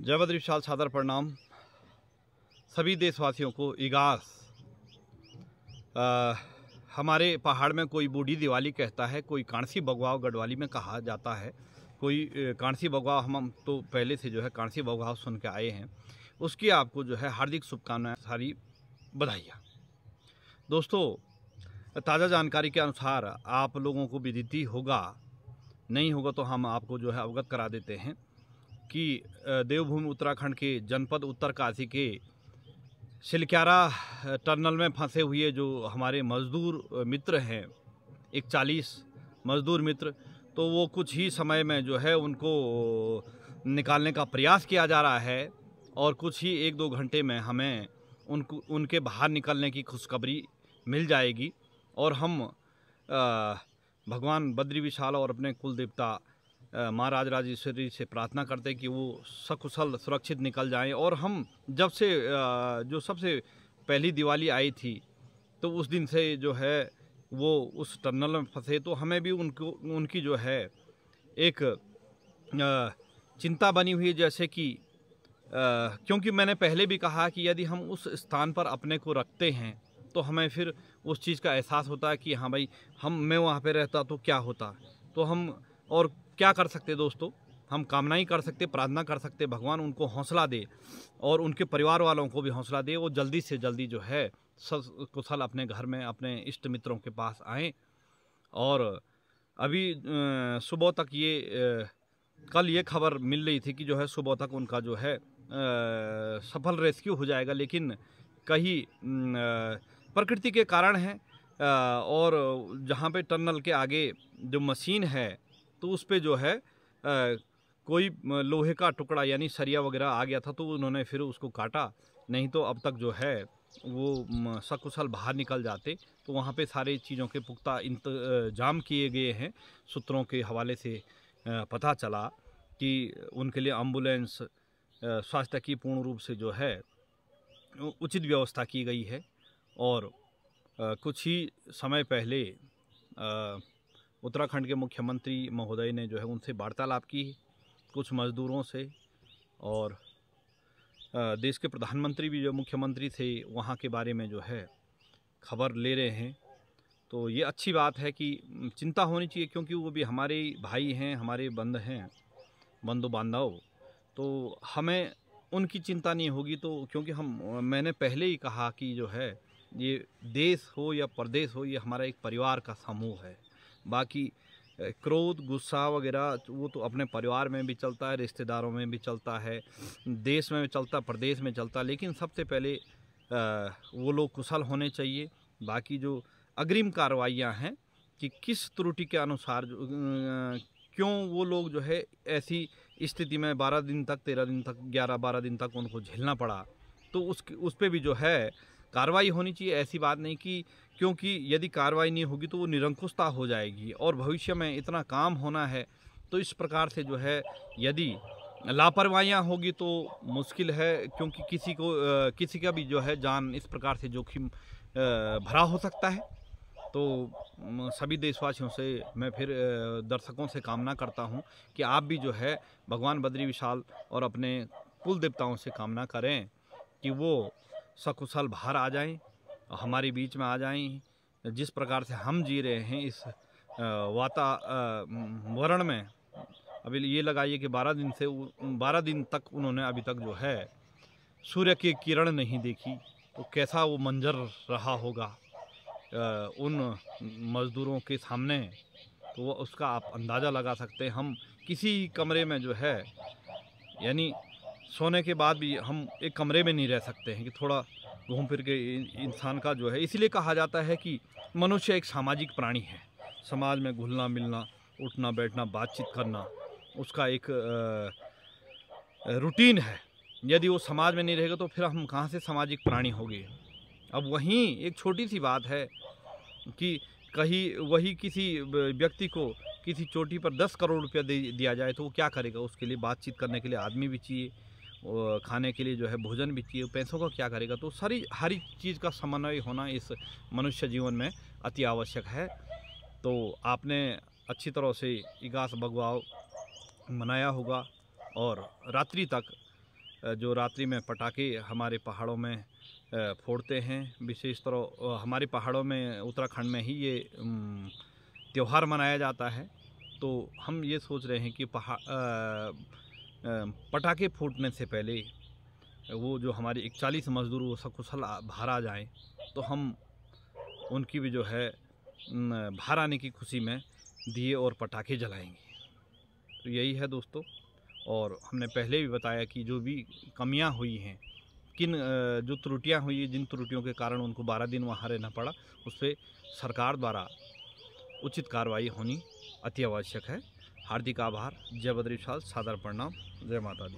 जय बद्री विशाल सादर प्रणाम सभी देशवासियों को। इगास हमारे पहाड़ में कोई बूढ़ी दिवाली कहता है, कोई कांसी बगवाव गढ़वाली में कहा जाता है, कोई कांसी बगवाव। हम तो पहले से जो है कांसी बगवाव सुन के आए हैं। उसकी आपको जो है हार्दिक शुभकामनाएं, सारी बधाइयाँ। दोस्तों, ताज़ा जानकारी के अनुसार आप लोगों को विदित होगा, नहीं होगा तो हम आपको जो है अवगत करा देते हैं कि देवभूमि उत्तराखंड के जनपद उत्तरकाशी के सिलक्यारा टनल में फंसे हुए जो हमारे मज़दूर मित्र हैं, 41 मज़दूर मित्र, तो वो कुछ ही समय में जो है उनको निकालने का प्रयास किया जा रहा है और कुछ ही 1-2 घंटे में हमें उनके बाहर निकलने की खुशखबरी मिल जाएगी। और हम भगवान बद्री विशाल और अपने कुल देवता माँ राजराजेश्वरी से प्रार्थना करते हैं कि वो सकुशल सुरक्षित निकल जाएं। और हम जब से जो सबसे पहली दिवाली आई थी तो उस दिन से जो है वो उस टनल में फंसे, तो हमें भी उनकी जो है एक चिंता बनी हुई है। जैसे कि क्योंकि मैंने पहले भी कहा कि यदि हम उस स्थान पर अपने को रखते हैं तो हमें फिर उस चीज़ का एहसास होता है कि हाँ भाई, मैं वहाँ पे रहता तो क्या होता। तो हम और क्या कर सकते दोस्तों, हम कामना ही कर सकते, प्रार्थना कर सकते, भगवान उनको हौसला दे और उनके परिवार वालों को भी हौसला दे, वो जल्दी से जल्दी जो है कुशल अपने घर में अपने इष्ट मित्रों के पास आएँ। और अभी सुबह तक कल ये खबर मिल रही थी कि जो है सुबह तक उनका जो है सफल रेस्क्यू हो जाएगा, लेकिन कहीं प्रकृति के कारण है और जहाँ पे टनल के आगे जो मशीन है तो उस पे जो है कोई लोहे का टुकड़ा यानी सरिया वगैरह आ गया था, तो उन्होंने फिर उसको काटा, नहीं तो अब तक जो है वो सकुशल बाहर निकल जाते। तो वहाँ पे सारी चीज़ों के पुख्ता इंतजाम किए गए हैं। सूत्रों के हवाले से पता चला कि उनके लिए एम्बुलेंस स्वास्थ्य की पूर्ण रूप से जो है उचित व्यवस्था की गई है। और कुछ ही समय पहले उत्तराखंड के मुख्यमंत्री महोदय ने जो है उनसे वार्तालाप की कुछ मज़दूरों से, और देश के प्रधानमंत्री भी जो मुख्यमंत्री थे वहाँ के बारे में जो है खबर ले रहे हैं। तो ये अच्छी बात है कि चिंता होनी चाहिए, क्योंकि वो भी हमारे भाई हैं, हमारे बंधु बांधव। तो हमें उनकी चिंता नहीं होगी, तो क्योंकि मैंने पहले ही कहा कि जो है ये देश हो या प्रदेश हो, ये हमारा एक परिवार का समूह है। बाकी क्रोध गुस्सा वगैरह वो तो अपने परिवार में भी चलता है, रिश्तेदारों में भी चलता है, देश में भी चलता, प्रदेश में चलता, लेकिन सबसे पहले वो लोग कुशल होने चाहिए। बाकी जो अग्रिम कार्रवाइयाँ हैं कि किस त्रुटि के अनुसार क्यों वो लोग जो है ऐसी स्थिति में 12 दिन तक 13 दिन तक 11-12 दिन तक उनको झेलना पड़ा, तो उस पे भी जो है कार्रवाई होनी चाहिए। ऐसी बात नहीं कि क्योंकि यदि कार्रवाई नहीं होगी तो वो निरंकुशता हो जाएगी और भविष्य में इतना काम होना है। तो इस प्रकार से जो है यदि लापरवाहियाँ होगी तो मुश्किल है, क्योंकि किसी का भी जो है जान इस प्रकार से जोखिम भरा हो सकता है। तो सभी देशवासियों से मैं फिर दर्शकों से कामना करता हूं कि आप भी जो है भगवान बद्री विशाल और अपने कुल देवताओं से कामना करें कि वो सकुशल बाहर आ जाएं, हमारे बीच में आ जाएं। जिस प्रकार से हम जी रहे हैं इस वातावरण में, अभी ये लगाइए कि 12 दिन तक उन्होंने अभी तक जो है सूर्य की किरण नहीं देखी, तो कैसा वो मंजर रहा होगा उन मज़दूरों के सामने, तो वो उसका आप अंदाज़ा लगा सकते हैं। हम किसी कमरे में जो है यानी सोने के बाद भी हम एक कमरे में नहीं रह सकते हैं कि थोड़ा घूम फिर के इंसान का जो है, इसीलिए कहा जाता है कि मनुष्य एक सामाजिक प्राणी है। समाज में घुलना मिलना, उठना बैठना, बातचीत करना उसका एक रूटीन है। यदि वो समाज में नहीं रहेगा तो फिर हम कहाँ से सामाजिक प्राणी होंगे। अब वहीं एक छोटी सी बात है कि वही किसी व्यक्ति को किसी चोटी पर 10 करोड़ रुपया दिया जाए तो वो क्या करेगा। उसके लिए बातचीत करने के लिए आदमी भी चाहिए, खाने के लिए जो है भोजन भी चाहिए, पैसों का क्या करेगा। तो हर एक चीज़ का समन्वय होना इस मनुष्य जीवन में अति आवश्यक है। तो आपने अच्छी तरह से इगास बगवाव मनाया होगा और रात्रि तक जो रात्रि में पटाखे हमारे पहाड़ों में फोड़ते हैं। विशेष तरह हमारे पहाड़ों में उत्तराखंड में ही ये त्यौहार मनाया जाता है। तो हम ये सोच रहे हैं कि पटाखे फूटने से पहले वो जो हमारे 41 मज़दूर वो सकुशल बाहर आ जाएँ, तो हम उनकी भी जो है बाहर आने की खुशी में दिए और पटाखे जलाएंगे। तो यही है दोस्तों। और हमने पहले भी बताया कि जो भी कमियां हुई हैं, जो त्रुटियां हुई, जिन त्रुटियों के कारण उनको 12 दिन वहाँ रहना पड़ा, उस पर सरकार द्वारा उचित कार्रवाई होनी अति आवश्यक है। हार्दिक आभार। जय बद्री विशाल, सादर प्रणाम, जय माता दी।